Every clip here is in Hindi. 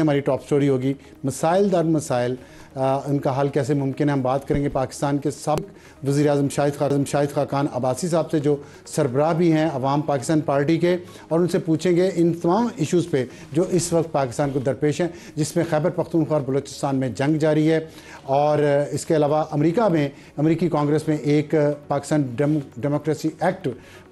हमारी टॉप स्टोरी होगी मसाइल दर मसाइल, उनका हल कैसे मुमकिन है। हम बात करेंगे पाकिस्तान के साबिक़ वज़ीर-ए-आज़म शाहिद खाकान अब्बासी साहब से, जो सरबराह भी हैं अवाम पाकिस्तान पार्टी के, और उनसे पूछेंगे इन तमाम इशूज़ पे जो इस वक्त पाकिस्तान को दरपेश हैं, जिसमें खैबर पख्तूनख्वा और बलूचिस्तान में जंग जारी है। और इसके अलावा अमेरिका में अमेरिकी कांग्रेस में एक पाकिस्तान डेमोक्रेसी एक्ट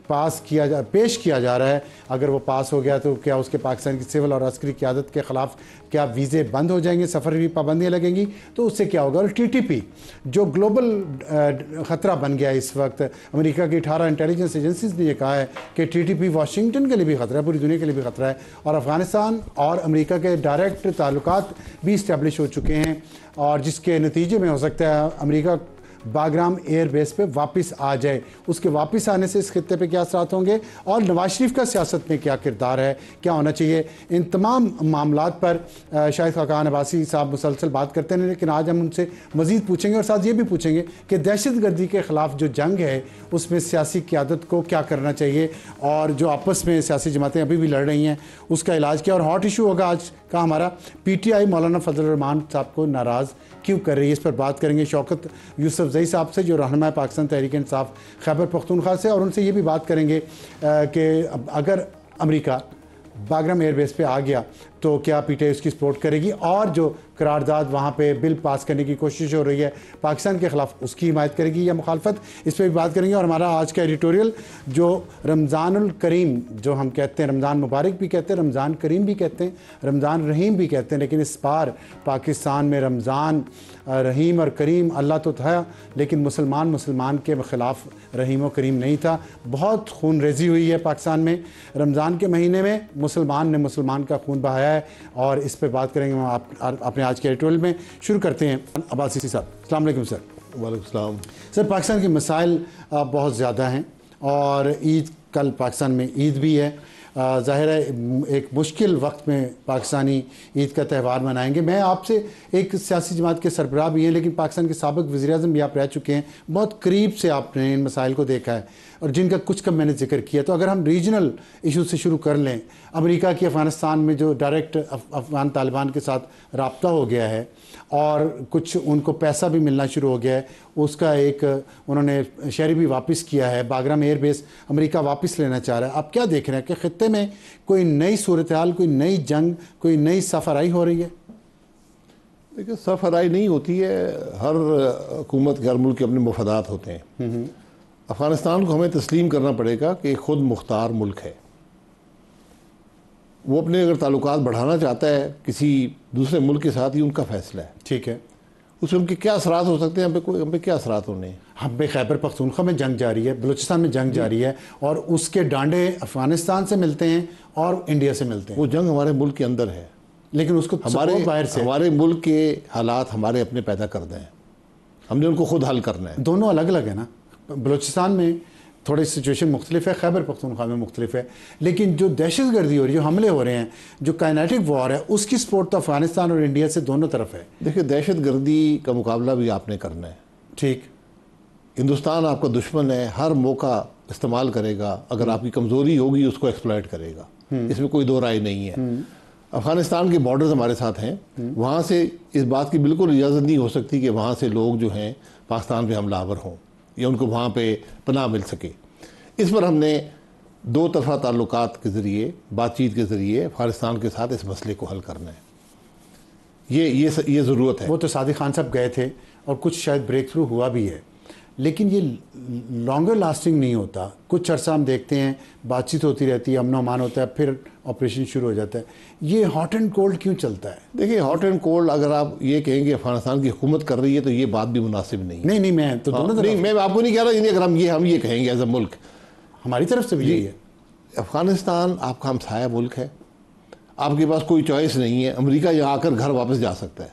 पेश किया जा रहा है। अगर वो पास हो गया तो क्या उसके पाकिस्तान की सिविल और अस्करी क़यादत के ख़िलाफ़ क्या वीज़े बंद हो जाएंगे, सफ़र की पाबंदियाँ लगेंगी, तो उससे क्या होगा। और TTP जो ग्लोबल ख़तरा बन गया है इस वक्त, अमेरिका की 18 इंटेलिजेंस एजेंसीज़ ने यह कहा है कि TTP वाशिंगटन के लिए भी ख़तरा है, पूरी दुनिया के लिए भी ख़तरा है। और अफ़गानिस्तान और अमेरिका के डायरेक्ट ताल्लुकात भी इस्टेब्लिश हो चुके हैं, और जिसके नतीजे में हो सकता है अमेरिका बागराम एयर बेस पे वापस आ जाए। उसके वापस आने से इस खित्ते पे क्या असरात होंगे, और नवाज शरीफ का सियासत में क्या किरदार है, क्या होना चाहिए, इन तमाम मामलात पर शाहिद खाकान अब्बासी साहब मुसलसल बात करते हैं। लेकिन आज हम उनसे मज़ीद पूछेंगे, और साथ ये भी पूछेंगे कि दहशत गर्दी के ख़िलाफ़ जो जंग है उसमें सियासी क़यादत को क्या करना चाहिए, और जो आपस में सियासी जमातें अभी भी लड़ रही हैं उसका इलाज क्या। और हॉट इशू होगा आज का हमारा, PTI मौलाना फजल रहमान साहब को नाराज़ क्यों कर रही है, इस पर बात करेंगे शौकत यूसुफजई साहब से, जो रहनुमा पाकिस्तान तहरीक इंसाफ खैबर पख्तूनख्वा से। और उनसे ये भी बात करेंगे कि अगर अमेरिका बागराम एयरबेस पे आ गया तो क्या PTI उसकी सपोर्ट करेगी, और जो करारदाद वहाँ पे बिल पास करने की कोशिश हो रही है पाकिस्तान के ख़िलाफ़ उसकी हिमायत करेगी या मुखालफत, इस पर भी बात करेंगे। और हमारा आज का एडिटोरियल जो रमज़ानुल करीम जो हम कहते हैं, रमज़ान मुबारक भी कहते हैं, रमज़ान करीम भी कहते हैं, रमज़ान रहीम भी कहते हैं, लेकिन इस बार पाकिस्तान में रमज़ान रहीम और करीम अल्लाह तो था, लेकिन मुसलमान के ख़िलाफ़ रहीम और करीम नहीं था। बहुत खून रेजी हुई है पाकिस्तान में रमज़ान के महीने में, मुसलमान ने मुसलमान का खून बहाया है, और इस पर बात करेंगे हम अपने आज के एडिटोरियल में। शुरू करते हैं अब्बासी साहब। अस्सलाम वालेकुम सर। वालेकुम सलाम। सर, पाकिस्तान के मसाइल बहुत ज़्यादा हैं, और ईद कल पाकिस्तान में ईद भी है। ज़ाहिर है एक मुश्किल वक्त में पाकिस्तानी ईद का त्यौहार मनाएंगे। मैं आपसे, एक सियासी जमात के सरबराह भी हैं, लेकिन पाकिस्तान के साबिक़ वज़ीर-ए-आज़म भी आप रह चुके हैं, बहुत करीब से आपने इन मसाइल को देखा है, और जिनका कुछ कम मैंने जिक्र किया। तो अगर हम रीजनल इशू से शुरू कर लें, अमेरिका की अफ़गानिस्तान में जो डायरेक्ट अफ़गान तालिबान के साथ रब्ता हो गया है, और कुछ उनको पैसा भी मिलना शुरू हो गया है, उसका एक उन्होंने शहरी भी वापस किया है, बागराम एयर बेस अमेरिका वापस लेना चाह रहा है। आप क्या देख रहे हैं कि खित्ते में कोई नई सूरत हाल, कोई नई जंग, कोई नई सफराई हो रही है? देखिए, सफराई नहीं होती है, हर हुकूमत के, हर मुल्क के अपने मफादात होते हैं। अफ़गानिस्तान को हमें तस्लीम करना पड़ेगा कि खुद मुख्तार मुल्क है। वो अपने अगर ताल्लुकात बढ़ाना चाहता है किसी दूसरे मुल्क के साथ, ही उनका फ़ैसला है। ठीक है, उससे उनके क्या असरात हो सकते हैं, हम पे क्या असरात होने हैं। हम पे खैबर पख्तूनख्वा में जंग जारी है, बलूचिस्तान में जंग जारी है, और उसके डांडे अफ़गानिस्तान से मिलते हैं और इंडिया से मिलते हैं। वो जंग हमारे मुल्क के अंदर है, लेकिन उसको बाहर से, हमारे मुल्क के हालात हमारे अपने पैदा कर दें, हमने उनको खुद हल करना है। दोनों अलग अलग है ना, बलूचिस्तान में थोड़ी सिचुएशन मुख्तलिफ है, खैबर पख्तूनख्वा में मुख्तलिफ है, लेकिन जो दहशत गर्दी हो रही है, जो हमले हो रहे हैं, जो काइनेटिक वॉर है, उसकी सपोर्ट तो अफगानिस्तान और इंडिया से दोनों तरफ है। देखिए, दहशत गर्दी का मुकाबला भी आपने करना है। ठीक, हिंदुस्तान आपका दुश्मन है, हर मौका इस्तेमाल करेगा, अगर आपकी कमज़ोरी होगी उसको एक्सप्लॉइट करेगा, इसमें कोई दो राय नहीं है। अफगानिस्तान के बॉर्डर्स हमारे साथ हैं, वहाँ से इस बात की बिल्कुल इजाज़त नहीं हो सकती कि वहाँ से लोग जो हैं पाकिस्तान पे हमलावर हों या उनको वहाँ पे पनाह मिल सके। इस पर हमने दो तरफ़ा ताल्लुकात के ज़रिए, बातचीत के ज़रिए अफ़गानिस्तान के साथ इस मसले को हल करना है। ये ज़रूरत है। वो तो सादिक खान साहब गए थे, और कुछ शायद ब्रेक थ्रू हुआ भी है, लेकिन ये लॉन्गर लास्टिंग नहीं होता। कुछ अर्सा हम देखते हैं बातचीत होती रहती है, अमन अमान होता है, फिर ऑपरेशन शुरू हो जाता है। ये हॉट एंड कोल्ड क्यों चलता है? देखिए, हॉट एंड कोल्ड अगर आप ये कहेंगे अफगानिस्तान की हुकूमत कर रही है तो ये बात भी मुनासिब नहीं। नहीं, मैं तो दोनों नहीं, मैं आपको नहीं कह रहा, अगर हम ये कहेंगे एज अ मुल्क, हमारी तरफ से भी यही है। अफगानिस्तान आपका हमसाया मुल्क है, आपके पास कोई चॉइस नहीं है। अमेरिका यहाँ आकर घर वापस जा सकता है,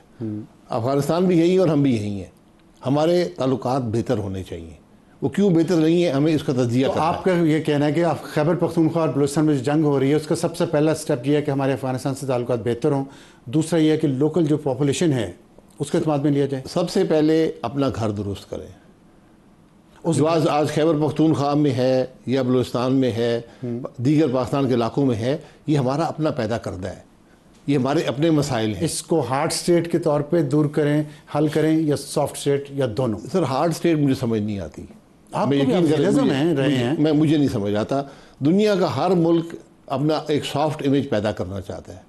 अफगानिस्तान भी यही और हम भी यही हैं। हमारे ताल्लुकात बेहतर होने चाहिए। वो क्यों बेहतर नहीं है, हमें इसका तज्जिया करना है। आपका ये कहना है कि आप खैबर पख्तूनख्वा और बलूचिस्तान में जो जंग हो रही है उसका सबसे पहला स्टेप ये है कि हमारे अफगानिस्तान से ताल्लुकात बेहतर हों। दूसरा ये है कि लोकल जो पॉपुलेशन है उसके एतमाद में लिया जाए। सबसे पहले अपना घर दुरुस्त करें। जो आज खैबर पख्तूनख्वा में है या बलूचिस्तान में है, दीगर पाकिस्तान के इलाकों में है, ये हमारा अपना पैदा करदा है। ये हमारे अपने मसाइल हैं। इसको हार्ड स्टेट के तौर पे दूर करें, हल करें, या सॉफ्ट स्टेट, या दोनों? सर हार्ड स्टेट मुझे समझ नहीं आती। आप मैं यकीन करें, रहे हैं, मुझे नहीं समझ आता। दुनिया का हर मुल्क अपना एक सॉफ्ट इमेज पैदा करना चाहता है।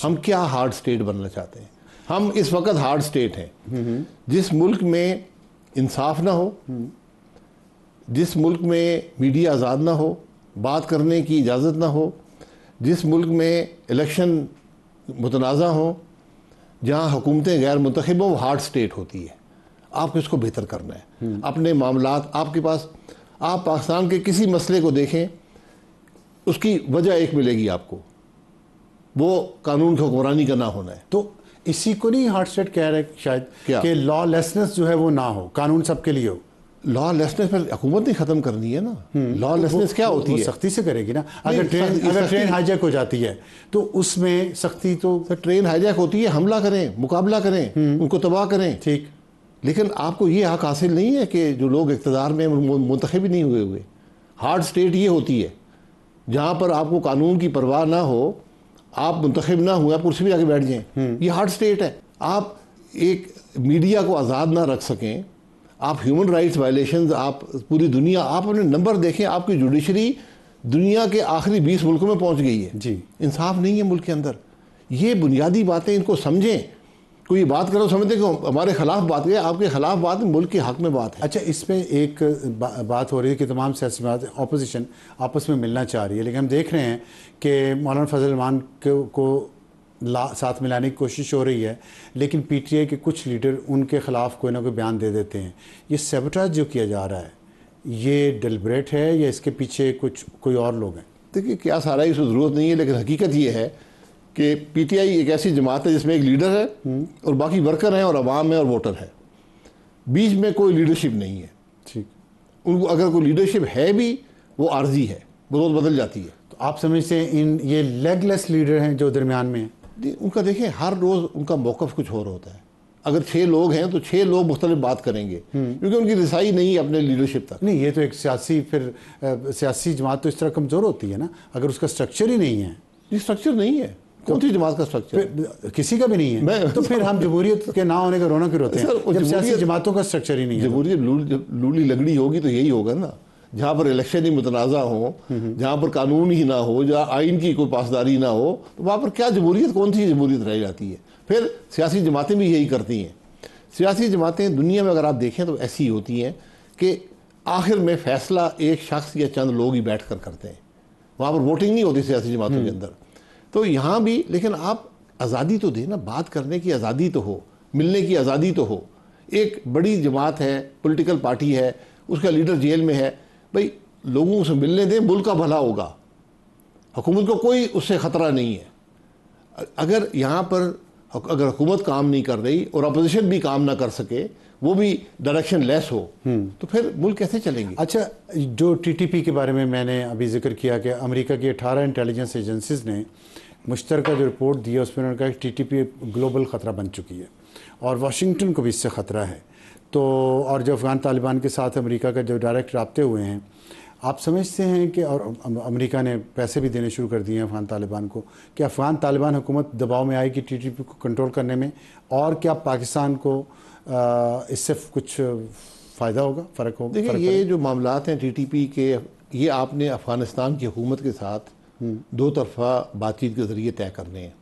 हम क्या हार्ड स्टेट बनना चाहते हैं? हम इस वक्त हार्ड स्टेट हैं जिस मुल्क में इंसाफ ना हो, जिस मुल्क में मीडिया आज़ाद ना हो, बात करने की इजाज़त ना हो, जिस मुल्क में इलेक्शन मुतनाज़ा हो, जहाँ हुकूमतें गैर मुंतखब हो, वो हार्ड स्टेट होती है। आपको इसको बेहतर करना है। अपने मामलात आपके पास, आप पाकिस्तान के किसी मसले को देखें, उसकी वजह एक मिलेगी आपको, वो कानून की हुक्मरानी का ना होना है। तो इसी को नहीं हार्ड स्टेट कह रहे शायद, क्या? कि लॉलेसनेस जो है वो ना हो, कानून सबके लिए हो। लॉलेसनेस पर हुकूमत ने ख़त्म करनी है ना। लॉलेसनेस क्या होती है? सख्ती से करेगी ना। अगर ट्रेन हाईजैक हो जाती है तो उसमें सख्ती तो। ट्रेन हाईजैक होती है, हमला करें, मुकाबला करें, उनको तबाह करें, ठीक। लेकिन आपको ये हक हासिल नहीं है कि जो लोग इक़्तिदार में मुंतखब ही नहीं हुए। हार्ड स्टेट ये होती है जहाँ पर आपको कानून की परवाह ना हो, आप मुंतखब ना हुए, आप कुर्सी में जाके बैठ जाएं, ये हार्ड स्टेट है। आप एक मीडिया को आज़ाद ना रख सकें, आप ह्यूमन राइट्स वायलेशंस, आप पूरी दुनिया, आप अपने नंबर देखें, आपकी जुडिशरी दुनिया के आखिरी 20 मुल्कों में पहुंच गई है जी। इंसाफ नहीं है मुल्क के अंदर। ये बुनियादी बातें, इनको समझें। कोई बात करो समझते कि हमारे खिलाफ बात है, आपके खिलाफ बात मुल्क के हक में बात है। अच्छा, इसमें एक बात हो रही है कि तमाम सियासी ऑपोजिशन आपस में मिलना चाह रही है, लेकिन हम देख रहे हैं कि मौलाना फजल रहमान को साथ मिलाने की कोशिश हो रही है, लेकिन पीटीआई के कुछ लीडर उनके खिलाफ कोई ना कोई बयान दे देते हैं। ये सैबोटाज जो किया जा रहा है, ये डिलिब्रेट है या इसके पीछे कोई और लोग हैं? देखिए, क्या सारा इसमें ज़रूरत नहीं है, लेकिन हकीकत ये है कि पीटीआई एक ऐसी जमात है जिसमें एक लीडर है और बाकी वर्कर हैं और अवाम है और वोटर है। बीच में कोई लीडरशिप नहीं है। ठीक। उनको अगर कोई लीडरशिप है भी, वो आर्जी है, वो रोज़ बदल जाती है। तो आप समझते हैं ये लेगलेस लीडर हैं जो दरमियान में हैं? उनका देखें, हर रोज़ उनका मौक़िफ़ कुछ और होता है। अगर 6 लोग हैं तो 6 लोग मुख्तलिफ बात करेंगे, क्योंकि उनकी रिसाई नहीं है अपने लीडरशिप तक। नहीं, ये तो एक सियासी जमात तो इस तरह कमज़ोर होती है ना, अगर उसका स्ट्रक्चर ही नहीं है। ये स्ट्रक्चर नहीं है। कौन सी जमात का स्ट्रक्चर? किसी का भी नहीं है। तो फिर हम जमहूरियत के ना होने का रोना क्यों रोते हैं, जब सियासी जमातों का स्ट्रक्चर ही नहीं है? जमहूरियत लूली लगड़ी होगी तो यही होगा ना, जहाँ पर इलेक्शन ही मुतनाज़ा हो, जहाँ पर कानून ही ना हो, जहाँ आइन की कोई पासदारी ना हो, तो वहाँ पर क्या जमहूरियत, कौन सी जमहूरियत रह जाती है? फिर सियासी जमातें भी यही करती हैं। सियासी जमातें दुनिया में अगर आप देखें तो ऐसी ही होती हैं कि आखिर में फ़ैसला एक शख्स या चंद लोग ही बैठ कर करते हैं। वहाँ पर वोटिंग नहीं होती सियासी जमातों के अंदर। तो यहाँ भी, लेकिन आप आज़ादी तो दें ना, बात करने की आज़ादी तो हो, मिलने की आज़ादी तो हो। एक बड़ी जमात है, पॉलिटिकल पार्टी है, उसका लीडर जेल में है, भाई लोगों से मिलने दें, मुल्क का भला होगा। हुकूमत को कोई उससे ख़तरा नहीं है। अगर यहाँ पर अगर हुकूमत काम नहीं कर रही और अपोजिशन भी काम ना कर सके, वो भी डायरेक्शन लेस हो, तो फिर मुल्क कैसे चलेंगे? अच्छा, जो टीटीपी के बारे में मैंने अभी जिक्र किया कि अमेरिका की 18 इंटेलिजेंस एजेंसीज ने मुश्तरका जो रिपोर्ट दी है उसमें उन्होंने कहा कि टीटीपी ग्लोबल ख़तरा बन चुकी है और वाशिंगटन को भी इससे ख़तरा है। तो और जो अफ़गान तालिबान के साथ अमेरिका का जो डायरेक्ट रब्ते हुए हैं, आप समझते हैं कि, और अमेरिका ने पैसे भी देने शुरू कर दिए हैं अफ़गान तालिबान को, कि अफ़गान तालिबान हुकूमत दबाव में आएगी टीटीपी को कंट्रोल करने में, और क्या पाकिस्तान को इससे कुछ फ़ायदा होगा, फ़र्क होगा? देखिए, ये जो मामलात हैं टीटीपी के, ये आपने अफ़गानिस्तान की हुकूमत के साथ दो तरफा बातचीत के ज़रिए तय करने हैं।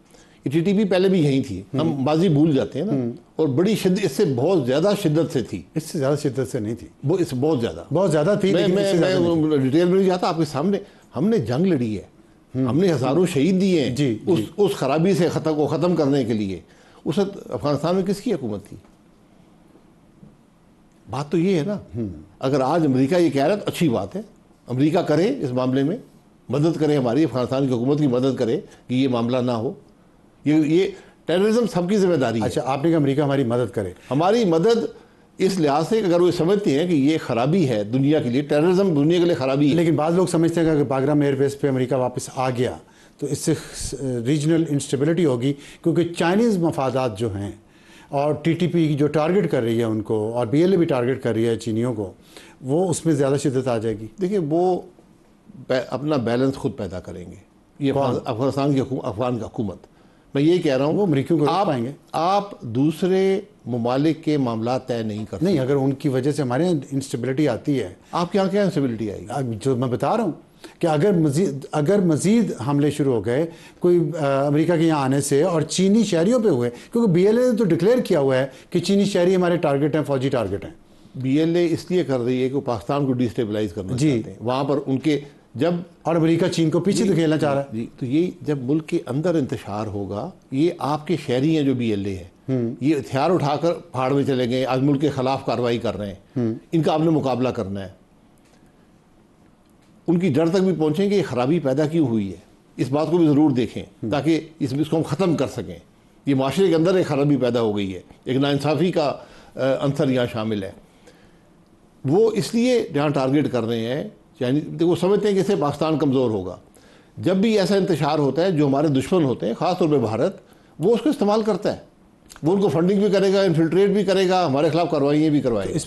ये टीटीपी पहले भी यही थी, हम माजी भूल जाते हैं ना, और बड़ी शिद्दत, इससे बहुत ज़्यादा शिद्दत से थी। इससे ज़्यादा शिद्दत से नहीं थी, वो इससे बहुत ज़्यादा थी। मैं डिटेल में नहीं जाता, आपके सामने हमने जंग लड़ी है, हमने हज़ारों शहीद दिए हैं उस खराबी से ख़त्म करने के लिए। उस वक्त अफ़गानिस्तान में किसकी हुकूमत थी? बात तो ये है ना। अगर आज अमेरिका ये कह रहा है तो अच्छी बात है, अमेरिका करे इस मामले में मदद करे, हमारी अफगानिस्तान की हुकूमत की मदद करे कि ये मामला ना हो। ये टेररिज्म सबकी जिम्मेदारी है। अच्छा, आपने कहा अमेरिका हमारी मदद करे। हमारी मदद इस लिहाज से अगर वो समझते हैं कि ये खराबी है दुनिया के लिए, टेररिज्म दुनिया के लिए खराबी है। लेकिन बाद लोग समझते हैं कि अगर बागराम एयरबेस पे अमेरिका वापस आ गया तो इससे रीजनल इंस्टेबिलिटी होगी, क्योंकि चाइनीज़ मफादात जो हैं और टीटीपी जो टारगेट कर रही है उनको, और बीएलए भी टारगेट कर रही है चीनियों को, वो उसमें ज़्यादा शिद्दत आ जाएगी। देखिए, वो अपना बैलेंस खुद पैदा करेंगे। ये अफगानिस्तान की अफगान की हुकूमत, मैं ये कह रहा हूँ, वो अमरीकियों को रोक पाएंगे। आप दूसरे ममालिक के मामला तय नहीं कर सकते। नहीं, अगर उनकी वजह से हमारे यहाँ इंस्टेबिलिटी आती है, आपके यहाँ क्या इंस्टेबिलिटी आएगी? अब जो मैं बता रहा हूँ कि अगर मजीद हमले शुरू हो गए कोई अमेरिका के यहाँ आने से और चीनी शहरियों पे हुए, क्योंकि BLA ने तो डिक्लेयर किया हुआ है कि चीनी शहरी हमारे टारगेट हैं, फौजी टारगेट हैं। BLA इसलिए कर रही है कि वो पाकिस्तान को डिस्टेबलाइज करना चाहते हैं वहाँ पर उनके, जब और अमेरिका चीन को पीछे धकेलना चाह रहा है। जी, तो ये जब मुल्क के अंदर इंतशार होगा, ये आपके शहरी हैं जो BLA है, ये हथियार उठाकर पहाड़ में चले गए, आज मुल्क के खिलाफ कार्रवाई कर रहे हैं, इनका आपने मुकाबला करना है। उनकी जड़ तक भी पहुंचेंगे, ये खराबी पैदा क्यों हुई है, इस बात को भी ज़रूर देखें ताकि इसको हम ख़त्म कर सकें। ये माशरे के अंदर एक खराबी पैदा हो गई है, एक नाइंसाफ़ी का अंसर यहाँ शामिल है। वो इसलिए जहाँ टारगेट कर रहे हैं, यानी वो समझते हैं कि इससे पाकिस्तान कमज़ोर होगा। जब भी ऐसा इंतशार होता है, जो हमारे दुश्मन होते हैं, ख़ास तौर पर भारत, वो उसको इस्तेमाल करता है। वो उनको फंडिंग भी करेगा, इन्फिल्ट्रेट भी करेगा, हमारे खिलाफ कार्रवाइयाँ भी करवाएगा।